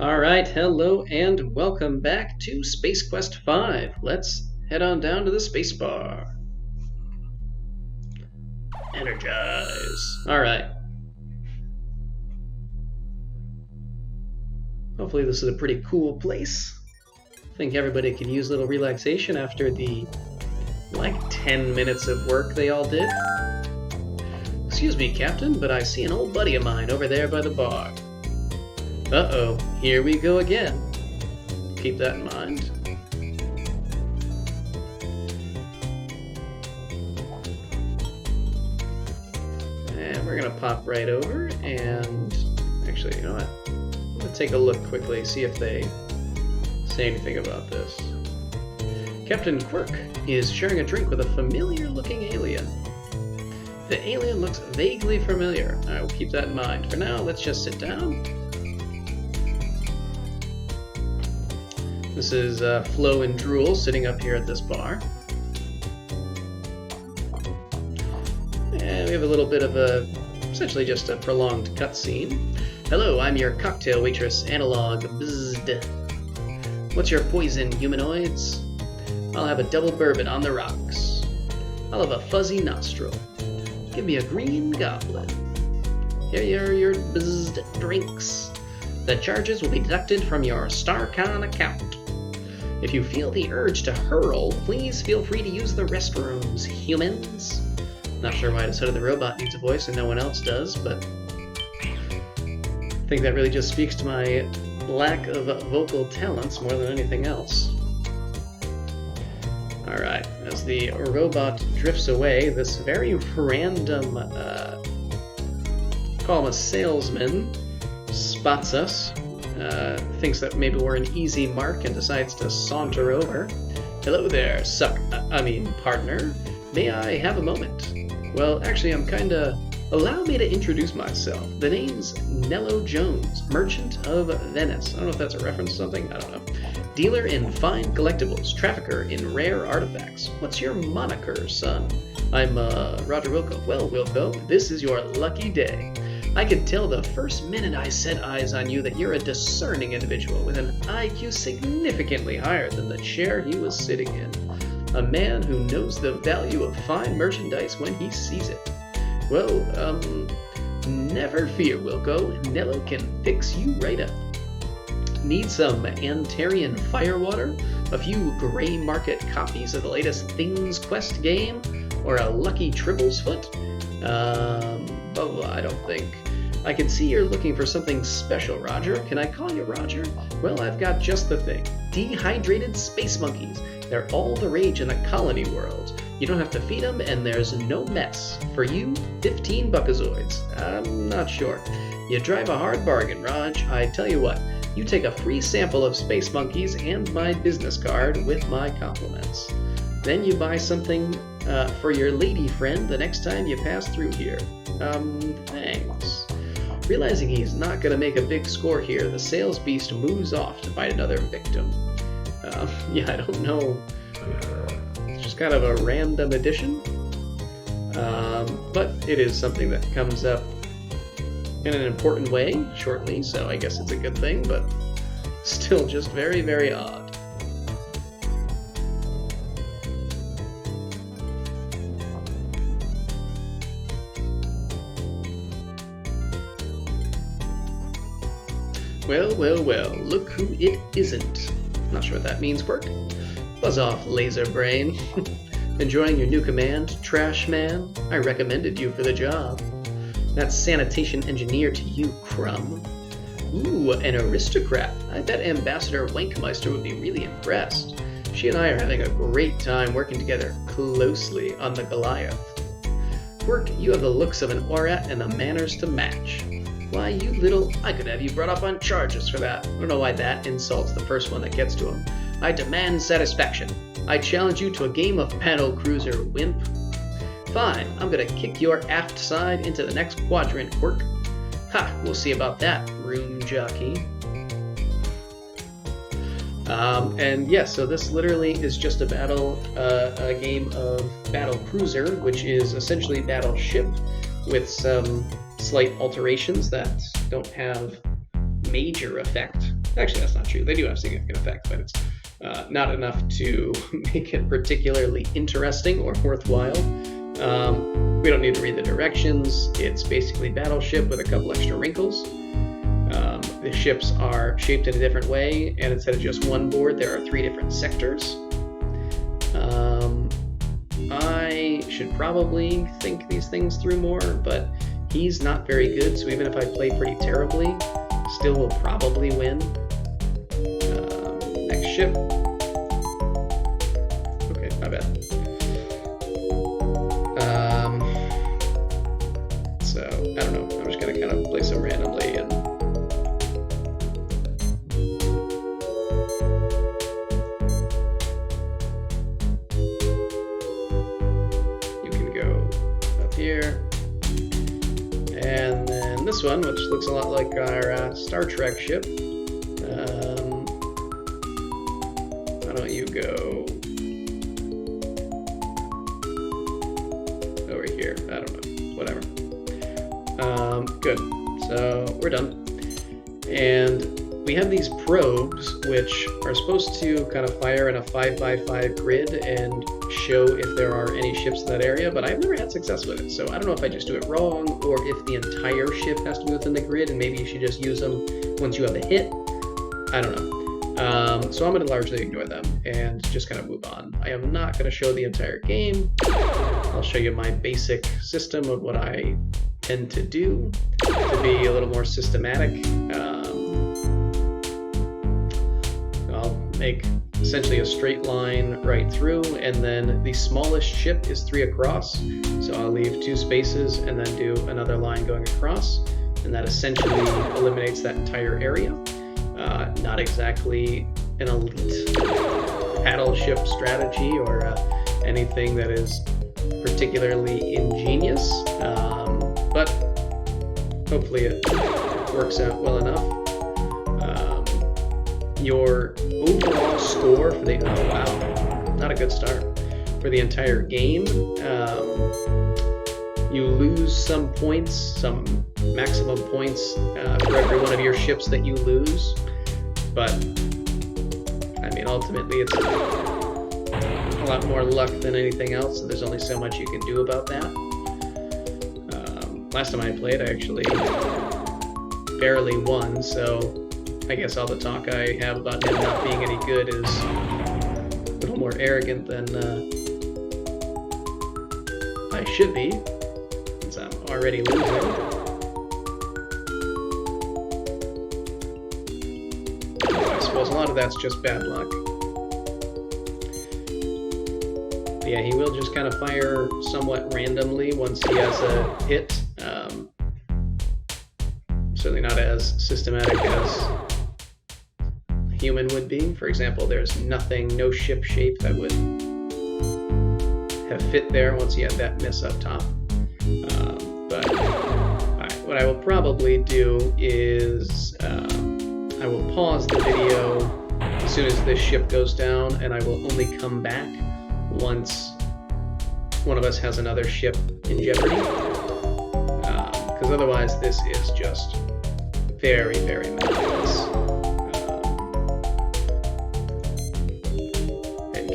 Alright, hello and welcome back to Space Quest 5. Let's head on down to the space bar. Energize. Alright. Hopefully this is a pretty cool place. I think everybody could use a little relaxation after the, 10 minutes of work they all did. Excuse me, Captain, but I see an old buddy of mine over there by the bar. Uh-oh, here we go again. Keep that in mind. And we're gonna pop right over and... Actually, you know what? I'm gonna take a look quickly, see if they say anything about this. Captain Quirk is sharing a drink with a familiar-looking alien. The alien looks vaguely familiar. Alright, we'll keep that in mind. For now, let's just sit down. This is Flo and Drool sitting up here at this bar. And we have a little bit of essentially just a prolonged cutscene. Hello, I'm your cocktail waitress, Analog. Bzzd. What's your poison, humanoids? I'll have a double bourbon on the rocks. I'll have a fuzzy nostril. Give me a green goblin. Here are your bzzd drinks. The charges will be deducted from your StarCon account. If you feel the urge to hurl, please feel free to use the restrooms, humans. Not sure why I decided the robot needs a voice and no one else does, but I think that really just speaks to my lack of vocal talents more than anything else. Alright, as the robot drifts away, this very random, call him a salesman, spots us. Thinks that maybe we're an easy mark and decides to saunter over. Hello there, partner. May I have a moment? Well, actually, allow me to introduce myself. The name's Nello Jones, Merchant of Venice. I don't know if that's a reference to something, I don't know. Dealer in fine collectibles, trafficker in rare artifacts. What's your moniker, son? I'm, Roger Wilco. Well, Wilco, this is your lucky day. I could tell the first minute I set eyes on you that you're a discerning individual with an IQ significantly higher than the chair he was sitting in. A man who knows the value of fine merchandise when he sees it. Well, never fear, Wilco. Nello can fix you right up. Need some Antarian firewater? A few gray market copies of the latest Things Quest game? Or a lucky Tribble's foot? I don't think. I can see you're looking for something special, Roger. Can I call you Roger? Well, I've got just the thing. Dehydrated space monkeys. They're all the rage in the colony world. You don't have to feed them, and there's no mess. For you, 15 buckazoids. I'm not sure. You drive a hard bargain, Raj. I tell you what, you take a free sample of space monkeys and my business card with my compliments. Then you buy something for your lady friend the next time you pass through here. Thanks. Realizing he's not going to make a big score here, the sales beast moves off to find another victim. Yeah, I don't know. It's just kind of a random addition. But it is something that comes up in an important way shortly, so I guess it's a good thing, but still just very, very odd. Well, look who it isn't. Not sure what that means, Quirk. Buzz off, laser brain. Enjoying your new command, Trash Man? I recommended you for the job. That's sanitation engineer to you, Crumb. Ooh, an aristocrat. I bet Ambassador Wankmeister would be really impressed. She and I are having a great time working together closely on the Goliath. Quirk, you have the looks of an Aurat and the manners to match. Why, you little... I could have you brought up on charges for that. I don't know why that insults the first one that gets to him. I demand satisfaction. I challenge you to a game of paddle cruiser, wimp. Fine, I'm gonna kick your aft side into the next quadrant, Quirk. Ha, we'll see about that, room jockey. And yes, so this literally is just a game of battle cruiser, which is essentially battleship with some slight alterations that don't have major effect. Actually, that's not true. They do have significant effect, but it's not enough to make it particularly interesting or worthwhile. We don't need to read the directions. It's basically Battleship with a couple extra wrinkles. The ships are shaped in a different way, and instead of just one board, there are 3 different sectors. I should probably think these things through more, but he's not very good, so even if I play pretty terribly, still will probably win. Next ship. Okay, my bad. So, I don't know. I'm just going to kind of play some randomly and here, and then this one, which looks a lot like our Star Trek ship. Why don't you go over here? I don't know, whatever. Good, so we're done. And we have these probes, which are supposed to kind of fire in a 5x5 grid and show if there are any ships in that area, but I've never had success with it, so I don't know if I just do it wrong, or if the entire ship has to be within the grid, and maybe you should just use them once you have a hit. I don't know. So I'm going to largely ignore them and just kind of move on. I am not going to show the entire game. I'll show you my basic system of what I tend to do to be a little more systematic. I'll make essentially a straight line right through, and then the smallest ship is 3 across, so I'll leave 2 spaces and then do another line going across, and that essentially eliminates that entire area. Not exactly an elite battleship strategy or anything that is particularly ingenious, but hopefully it works out well enough. Your overall score for the, oh wow, not a good start, for the entire game, you lose some points, some maximum points for every one of your ships that you lose, but I mean ultimately it's a lot more luck than anything else, and there's only so much you can do about that. Last time I played, I actually barely won, so I guess all the talk I have about him not being any good is a little more arrogant than I should be, since I'm already losing. I suppose a lot of that's just bad luck. But yeah, he will just kind of fire somewhat randomly once he has a hit. Certainly not as systematic as human would be. For example, there's nothing, no ship shape that would have fit there once you had that miss up top. But what I will probably do is I will pause the video as soon as this ship goes down, and I will only come back once one of us has another ship in jeopardy. Because otherwise this is just very, very meaningless.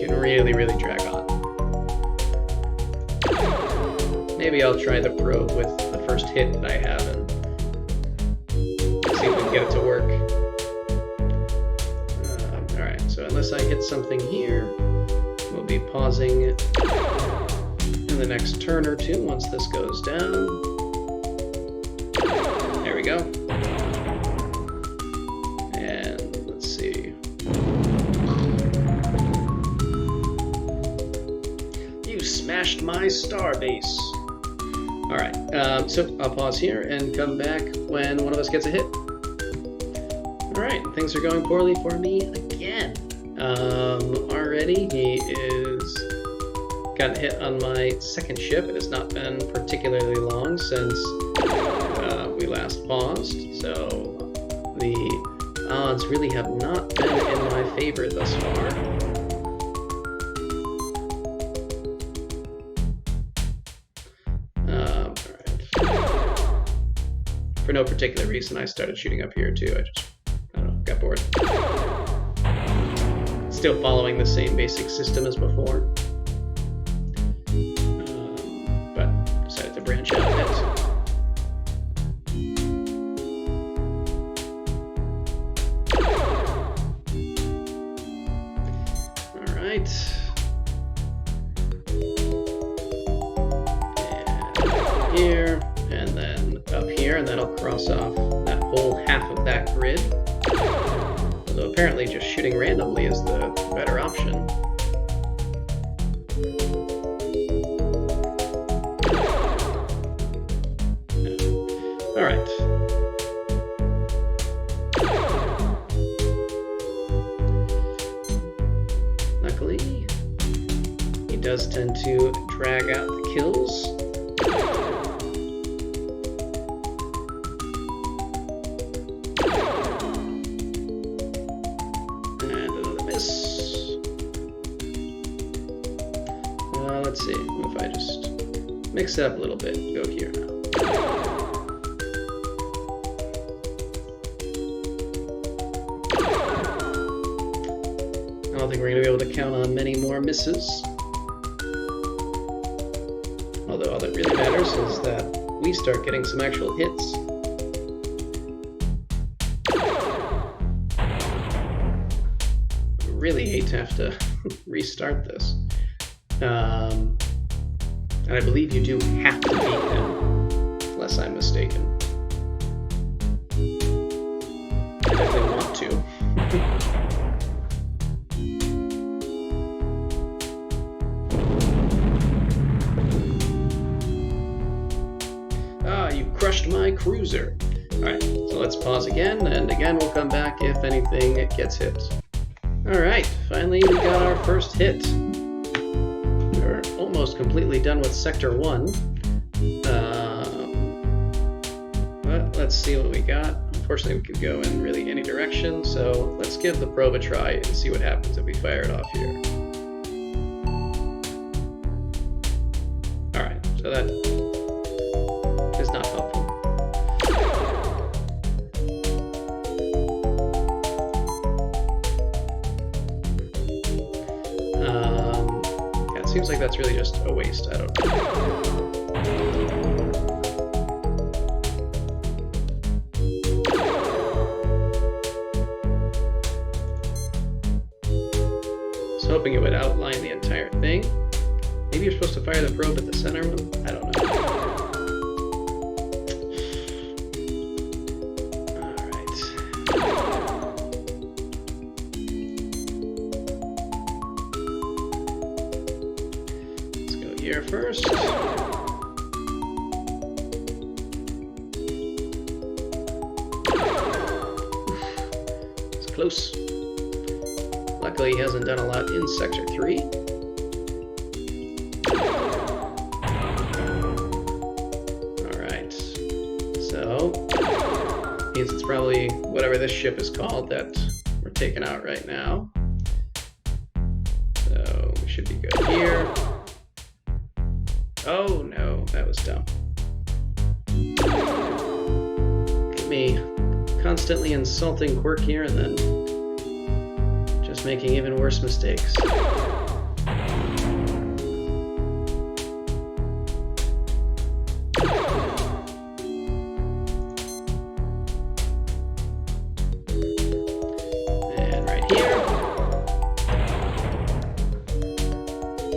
Really, really drag on. Maybe I'll try the probe with the first hit that I have and see if we can get it to work. Alright, so unless I hit something here, we'll be pausing in the next turn or two once this goes down. There we go. And let's see. Smashed my star base. Alright, so I'll pause here and come back when one of us gets a hit. Alright, things are going poorly for me again. Already he is got hit on my second ship. It has not been particularly long since we last paused, so the odds really have not been in my favor thus far. for no particular reason, I started shooting up here too. I don't know, got bored. Still following the same basic system as before, but decided to branch out a bit. All right. And here, and then up here, and that'll cross off that whole half of that grid. Although apparently just shooting randomly is the better option. Alright. Luckily, he does tend to drag out the kills. Let's see, what if I just mix it up a little bit, go here now. I don't think we're going to be able to count on many more misses. Although all that really matters is that we start getting some actual hits. I really hate to have to restart this. And I believe you do have to beat him, unless I'm mistaken. I definitely want to. Ah, you crushed my cruiser. Alright, so let's pause again, and again we'll come back if anything gets hit. Alright, finally we got our first hit. Almost completely done with Sector 1. But let's see what we got. Unfortunately, we could go in really any direction, so let's give the probe a try and see what happens if we fire it off here. Alright, so that is not helpful. Seems like that's really just a waste. I don't know. I was hoping it would outline the entire thing. Maybe you're supposed to fire the probe at the center one? I don't know. Here first. It's close. Luckily, he hasn't done a lot in Sector 3. Alright. So, means it's probably whatever this ship is called that we're taking out right now. So, we should be good here. Oh no, that was dumb. Look at me constantly insulting Quirk here and then just making even worse mistakes. And right here.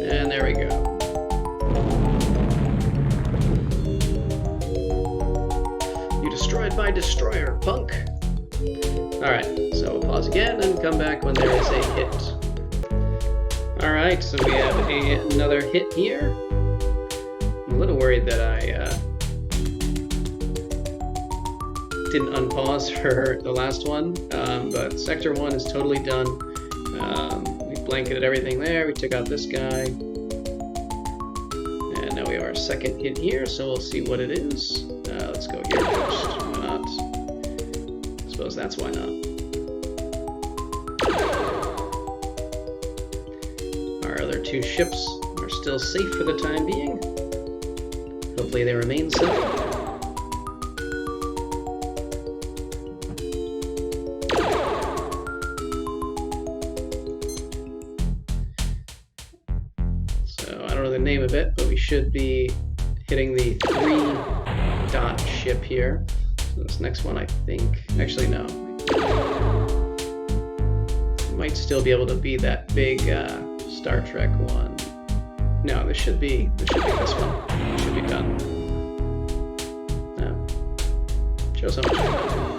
And there we go. Destroyed my destroyer, punk! Alright, so we'll pause again and come back when there is a hit. Alright, so we have another hit here. I'm a little worried that I didn't unpause for the last one, but Sector 1 is totally done. We blanketed everything there, we took out this guy. And now we have our second hit here, so we'll see what it is. Let's go here first. Why not? I suppose that's why not. Our other two ships are still safe for the time being. Hopefully they remain so. know the name of it, but we should be hitting the 3-dot ship here. So this next one, I think, actually no. Might still be able to be that big Star Trek one. No, this should be this one. It should be done. No. Shows how much we've done.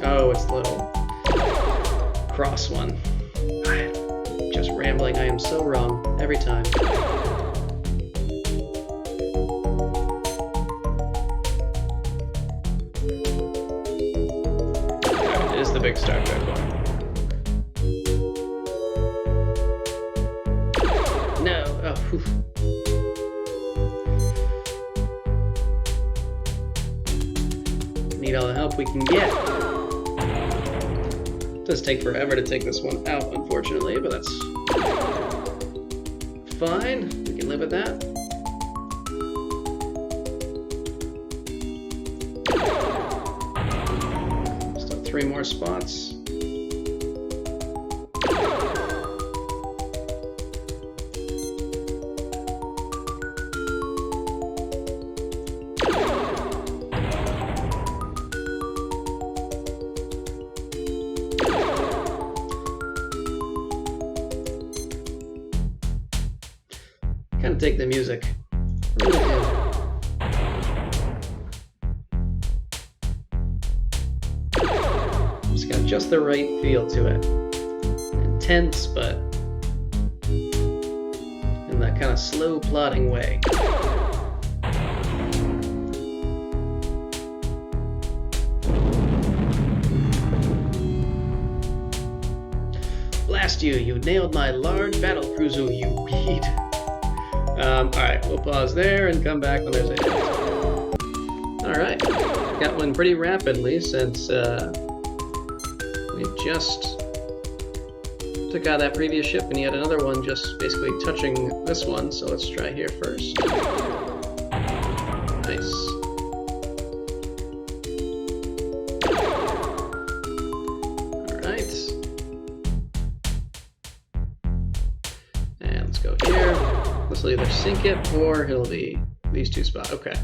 Oh, it's the little cross one. Just rambling. I am so wrong every time. It is the big Star Trek one. No. Oh. Whew. Need all the help we can get. It does take forever to take this one out, unfortunately, but that's fine. We can live with that. Still 3 more spots. Kind of dig the music. Really do. It's got just the right feel to it. Intense, but in that kind of slow plodding way. Blast you! You nailed my large battle cruiser, you weed. Alright, we'll pause there and come back when there's a hit. Alright, got one pretty rapidly since we just took out that previous ship and he had another one just basically touching this one, so let's try here first. Nice. Alright. And let's go here. This will either sink it or it'll be these 2 spots. Okay.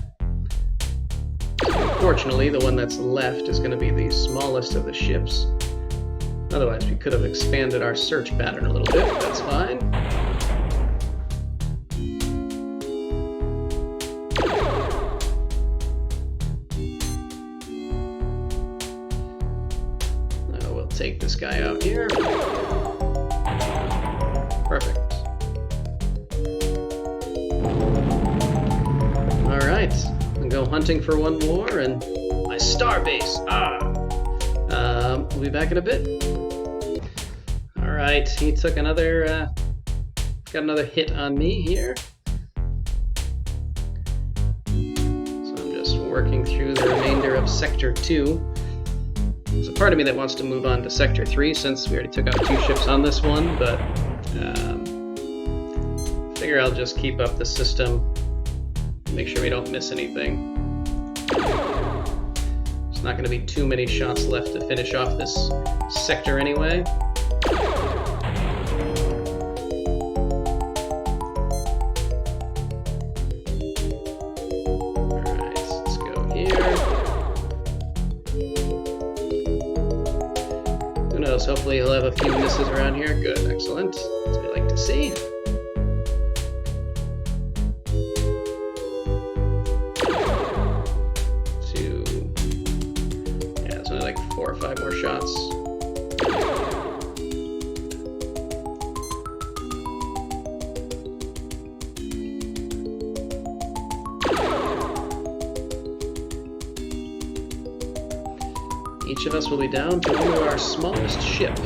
Unfortunately, the one that's left is going to be the smallest of the ships. Otherwise, we could have expanded our search pattern a little bit. That's fine. We'll take this guy out here. Perfect. Alright, I'll go hunting for one more, and my starbase! We'll be back in a bit. Alright, he took another, got another hit on me here. So I'm just working through the remainder of Sector 2. There's a part of me that wants to move on to Sector 3 since we already took out 2 ships on this one, but figure I'll just keep up the system. Make sure we don't miss anything. There's not going to be too many shots left to finish off this sector anyway. Alright, let's go here. Who knows, hopefully he'll have a few misses around here. Good, excellent. That's what we like to see. Like 4 or 5 more shots. Each of us will be down to only our smallest ship.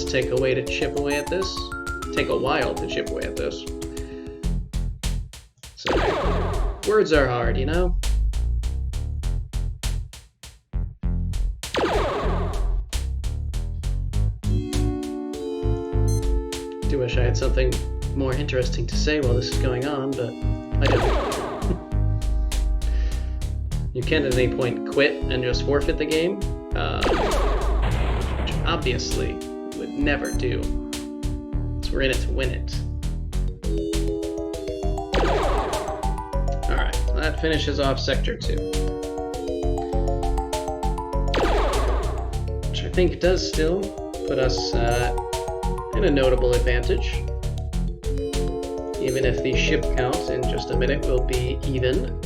Take a way to chip away at this. Take a while to chip away at this. So, words are hard, you know? do wish I had something more interesting to say while this is going on, but I don't. You can at any point quit and just forfeit the game, which obviously would never do. So we're in it to win it. Alright, that finishes off Sector 2. Which I think does still put us in a notable advantage. Even if the ship count in just a minute will be even.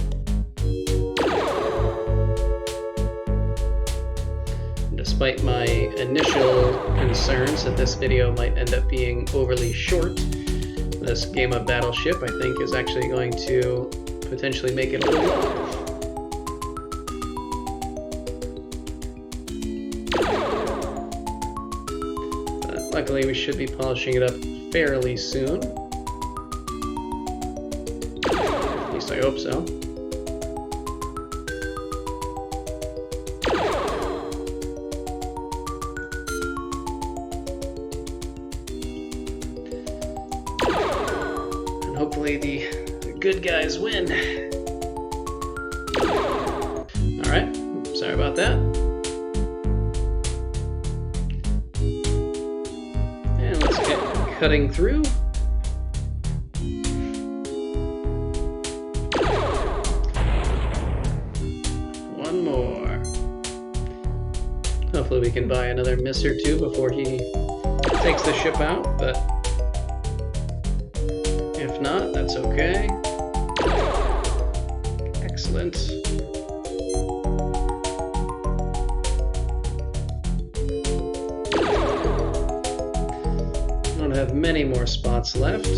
Despite my initial concerns that this video might end up being overly short, this game of Battleship I think is actually going to potentially make it a little long. Luckily we should be polishing it up fairly soon. At least I hope so. Hopefully the good guys win. Alright, sorry about that. And let's get cutting through. One more. Hopefully we can buy another miss or two before he takes the ship out, but if not, that's okay. Excellent. I don't have many more spots left.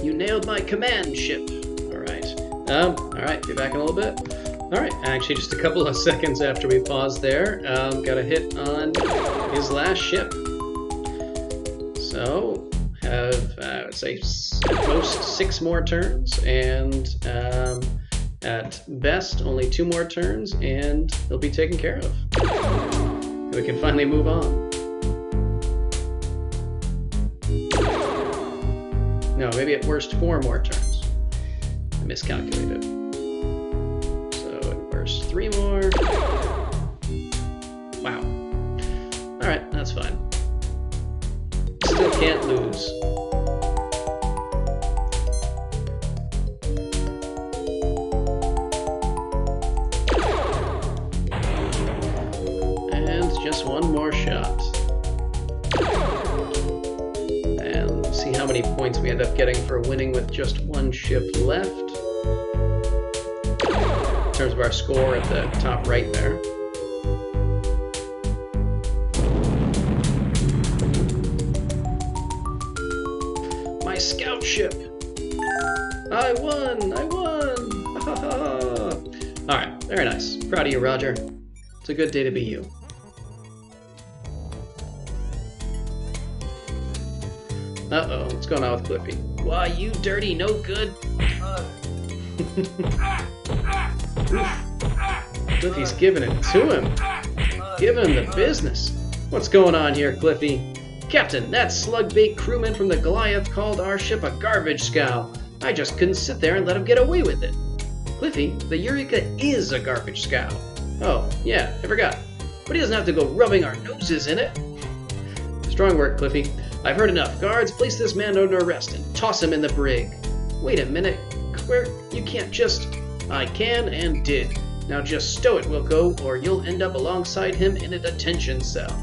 You nailed my command ship. Alright, be back in a little bit. Alright, actually just a couple of seconds after we paused there, got a hit on his last ship. So, have, I would say, at most 6 more turns, and at best, only 2 more turns, and he'll be taken care of. We can finally move on. No, maybe at worst 4 more turns. I miscalculated. So at worst 3 more. Wow. Alright, that's fine. Still can't lose. And just 1 more shot. And see how many points we end up getting for winning with just 1 ship left. In terms of our score at the top right there. My scout ship! I won! I won! Alright, very nice. Proud of you, Roger. It's a good day to be you. Uh-oh, what's going on with Cliffy? Why, you dirty, no good. Cliffy's giving it to him. Giving him the business. What's going on here, Cliffy? Captain, that slug-bait crewman from the Goliath called our ship a garbage scow. I just couldn't sit there and let him get away with it. Cliffy, the Eureka is a garbage scow. Oh, yeah, I forgot. But he doesn't have to go rubbing our noses in it. Strong work, Cliffy. I've heard enough. Guards, place this man under arrest and toss him in the brig. Wait a minute. Quirk, you can't just... I can and did. Now just stow it, Wilco, or you'll end up alongside him in a detention cell.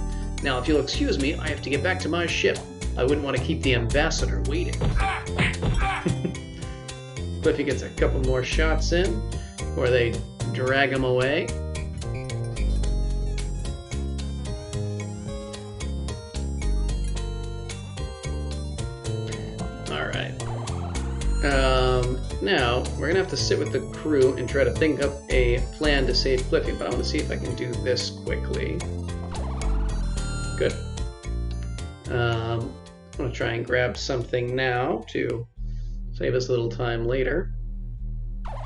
Now, if you'll excuse me, I have to get back to my ship. I wouldn't want to keep the ambassador waiting. Cliffy gets a couple more shots in, before they drag him away. Alright. Now, we're going to have to sit with the crew and try to think up a plan to save Cliffy, but I want to see if I can do this quickly. Good. I'm going to try and grab something now to Save us a little time later.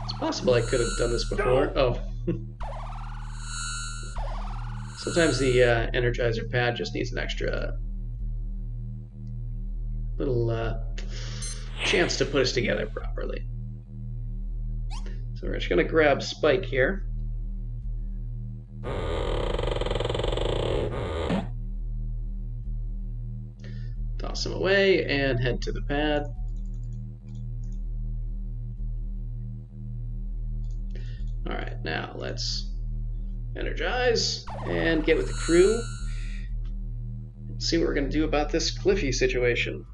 It's possible I could have done this before. Oh. Sometimes the Energizer pad just needs an extra little chance to put us together properly. So we're just going to grab Spike here. Toss him away and head to the pad. Alright, now let's energize and get with the crew. Let's see what we're going to do about this Cliffy situation.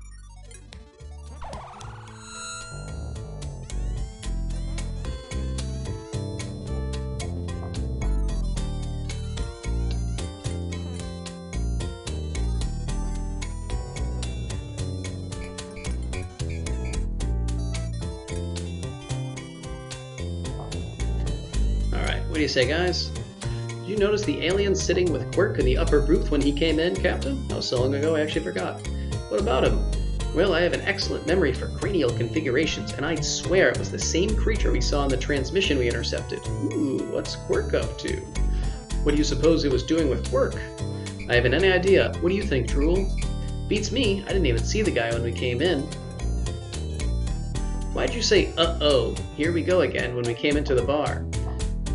What do you say, guys? Did you notice the alien sitting with Quirk in the upper booth when he came in, Captain? Oh, so long ago I actually forgot. What about him? Well, I have an excellent memory for cranial configurations, and I'd swear it was the same creature we saw in the transmission we intercepted. Ooh, what's Quirk up to? What do you suppose it was doing with Quirk? I haven't any idea. What do you think, Drool? Beats me. I didn't even see the guy when we came in. Why'd you say, uh-oh, here we go again when we came into the bar?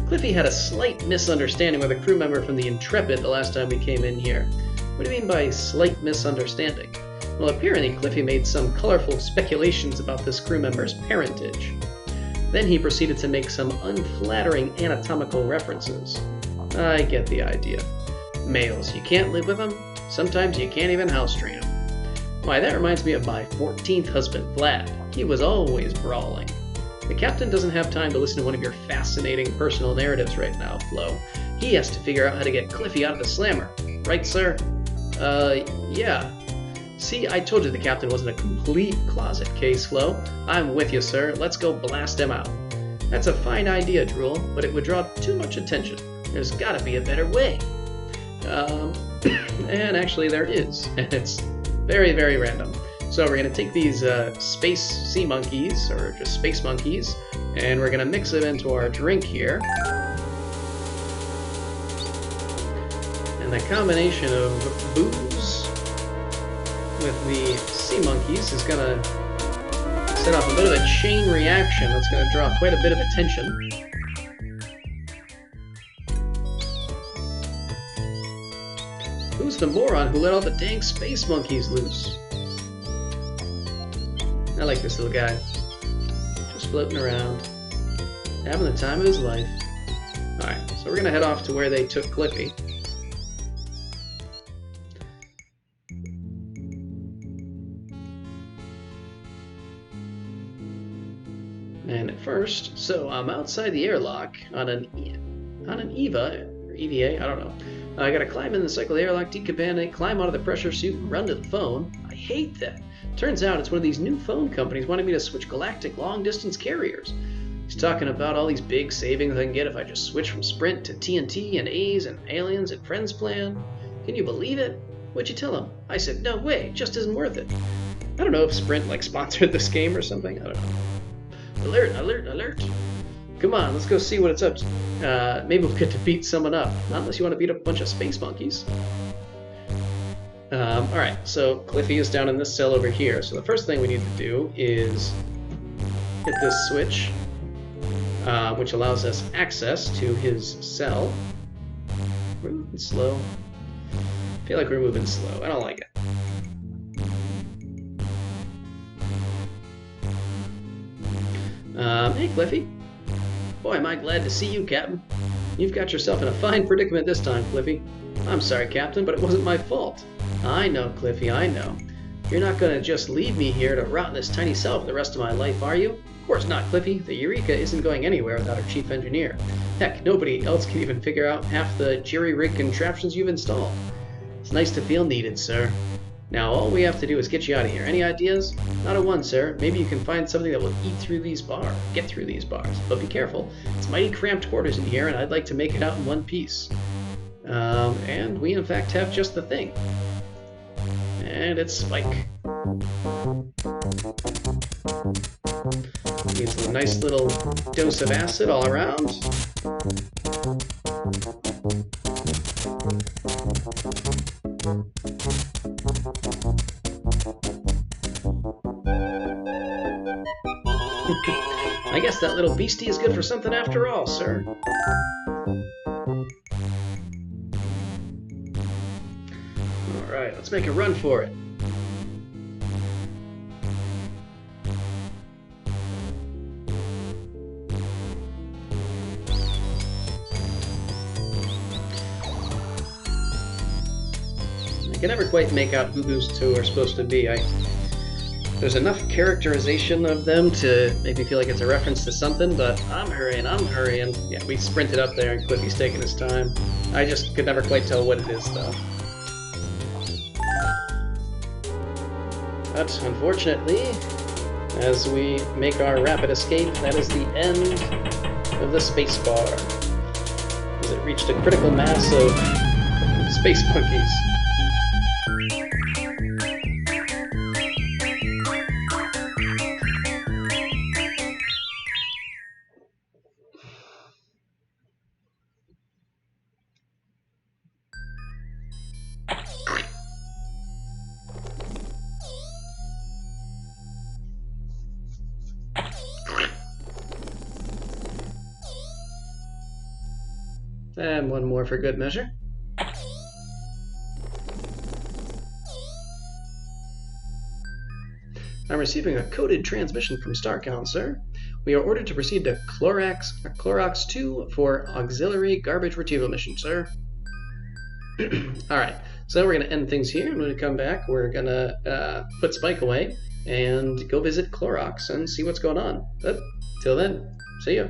Cliffy had a slight misunderstanding with a crew member from the Intrepid the last time we came in here. What do you mean by slight misunderstanding? Well, apparently Cliffy made some colorful speculations about this crew member's parentage. Then he proceeded to make some unflattering anatomical references. I get the idea. Males, you can't live with them? Sometimes you can't even house train them. Why, that reminds me of my 14th husband, Vlad. He was always brawling. The captain doesn't have time to listen to one of your fascinating personal narratives right now, Flo. He has to figure out how to get Cliffy out of the slammer. Right, sir? Yeah. See, I told you the captain wasn't a complete closet case, Flo. I'm with you, sir. Let's go blast him out. That's a fine idea, Drool, but it would draw too much attention. There's gotta be a better way. And actually there is. And it's very, very random. So we're going to take these space sea monkeys, or just space monkeys, and we're going to mix it into our drink here. And the combination of booze with the sea monkeys is going to set off a bit of a chain reaction that's going to draw quite a bit of attention. Who's the moron who let all the dang space monkeys loose? I like this little guy. Just floating around. Having the time of his life. Alright, so we're gonna head off to where they took Cliffy. And at first, so I'm outside the airlock on an EVA, or EVA, I don't know. I gotta climb in the cycle of the airlock, decontaminate, climb out of the pressure suit, and run to the phone. I hate that. Turns out it's one of these new phone companies wanting me to switch galactic long-distance carriers. He's talking about all these big savings I can get if I just switch from Sprint to TNT and A's and Aliens and Friends plan. Can you believe it? What'd you tell him? I said, no way, it just isn't worth it. I don't know if Sprint sponsored this game or something. I don't know. Alert, alert, alert. Come on, let's go see what it's up to. Maybe we'll get to beat someone up. Not unless you want to beat up a bunch of space monkeys. Alright, so Cliffy is down in this cell over here. So the first thing we need to do is hit this switch, which allows us access to his cell. We're moving slow. I feel like we're moving slow. I don't like it. Hey, Cliffy. Boy, am I glad to see you, Captain. You've got yourself in a fine predicament this time, Cliffy. I'm sorry, Captain, but it wasn't my fault. I know, Cliffy, I know. You're not going to just leave me here to rot in this tiny cell for the rest of my life, are you? Of course not, Cliffy. The Eureka isn't going anywhere without our chief engineer. Heck, nobody else can even figure out half the jerry-rig contraptions you've installed. It's nice to feel needed, sir. Now, all we have to do is get you out of here. Any ideas? Not a one, sir. Maybe you can find something that will get through these bars. But be careful. It's mighty cramped quarters in here, and I'd like to make it out in one piece. And we, in fact, have just the thing. And it's Spike. nice little dose of acid all around. I guess that little beastie is good for something after all, sir. Alright, let's make a run for it. I can never quite make out who those two are supposed to be. There's enough characterization of them to make me feel like it's a reference to something, but I'm hurrying. Yeah, we sprinted up there and Cliffy's taking his time. I just could never quite tell what it is, though. But, unfortunately, as we make our rapid escape, that is the end of the space bar, as it reached a critical mass of space monkeys. And one more for good measure. I'm receiving a coded transmission from StarCon, sir. We are ordered to proceed to Clorox 2 for auxiliary garbage retrieval mission, sir. Alright, so we're going to end things here, and when we come back, we're going to put Spike away and go visit Clorox and see what's going on. But till then, see ya.